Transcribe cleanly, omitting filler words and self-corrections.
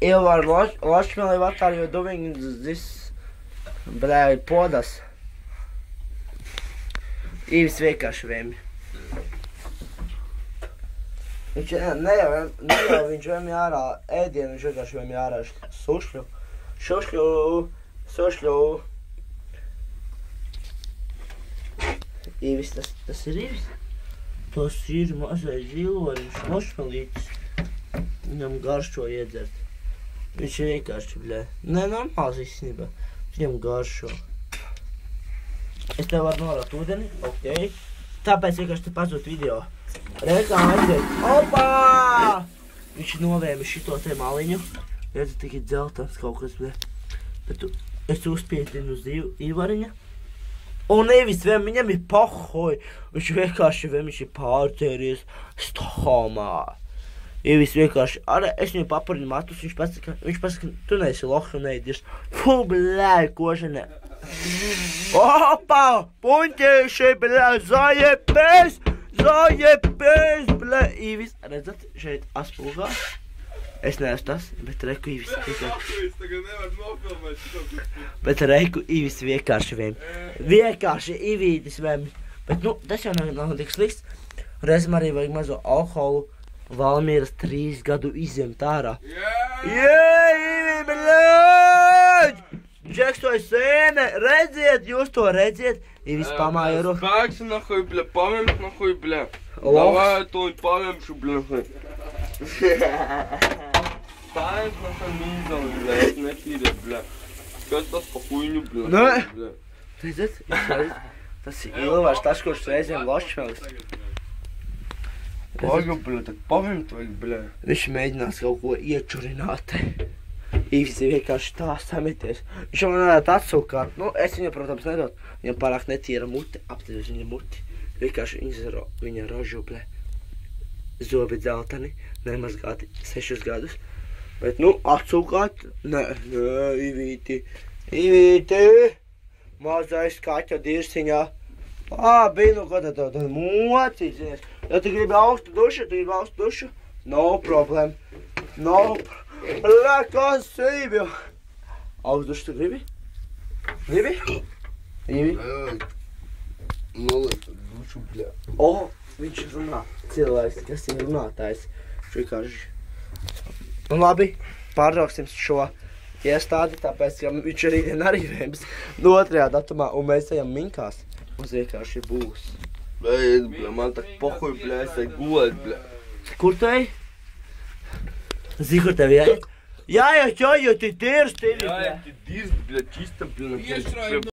Илвар лошмел и what are you doing this, blēj, podas? Īvis vienkārši vēmi. Viņš ne jau viņš vēmi ārā ēdienu, viņš vienkārši vēmi ārā sušļu. Īvis, tas ir īvis? Tas ir mazais zilvariņš, lošmelītis. Viņam garšo iedzert. Viņš ir vienkārši, blē. Nē, normāls īstenībā. Viņam garšo. Es tev varu norāt ūdeni, ok. Tāpēc vienkārši te pazūt video. Rekām aiziet. Opā! Viņš novēma šito te maliņu. Redzi, tikai dzeltans kaut kas, blē. Bet es uzspiedinu uz īvariņa. Un nevis viņam ir pohoj. Viņš vienkārši viņš ir pārķēries Stokholmā. Īvis vienkārši, es viņu papurinu matus, viņš pasaka, tu neesi loha un neēdies. Fu, blēj, košanē. Opa, puņķēši, blēj, zajepēs, blēj. Īvis, redzat, šeit aspulgā. Es neesmu tas, bet reiku Īvis vienkārši. Tagad nevar nofilmēt šito. Bet reiku Īvis vienkārši vēm. Vienkārši Īvītis vēm. Bet, nu, tas jau nav tik slikts. Reizim arī vajag mazo alkoholu. Valmieras 3 gadu izņemt ārā. Īvi, bļēģ! Džeks to ir sēne. Redziet, jūs to redziet. Īvis pamāja ruh. Spēks nahuj, bļē, pavēmt nahuj, bļē. Davai, to pavēmšu, bļē. Pavēmt nahuj mīzali, bļē, es netīrē, bļē. Kas tas pa huiņu, bļē. Nē. Redziet, tas ir Ilvars, tas, kurš reizēm lošmelis. Paga, bļē, tak pavēmt vajag, bļē. Viņš mēģinās kaut ko iečurināt. Īvis ir vienkārši tā sameties. Viņš jau man varētu atsūkāt. Nu, es viņam, protams, nedot. Viņam pārāk netīra mute, aptēdus viņa muti. Vienkārši viņa rožu, blē. Zobi dzeltani, nemazgāti 6 gadus. Bet, nu, atsūkāt. Nē, Īvīti. Mazais kaķa dirsiņā. Bija, nu, ko tad mocīt, zinies. Ja tu gribi augstu dušu, no problem. Blē, kas Īvi? Augstu dušu tu gribi? Gribi? Īvi? Noliek dušu, bļē. Viņš runā. Cilvēks, kas ir runātājs. Viņš vienkārši. Nu labi, pārtrauksim šo iestādi, tāpēc, ka viņš rītdien arī vēms 2. datumā, un mēs ejam minkās. Mums vienkārši būs. Beidz, bļē, man tak pohuj, bļē, es ej gulēt, bļē. Kur tu ej? Zini, kur tev jāiet? Jāiet, tu dirsti, Jāiet, dirst, bļē, čista, bļē.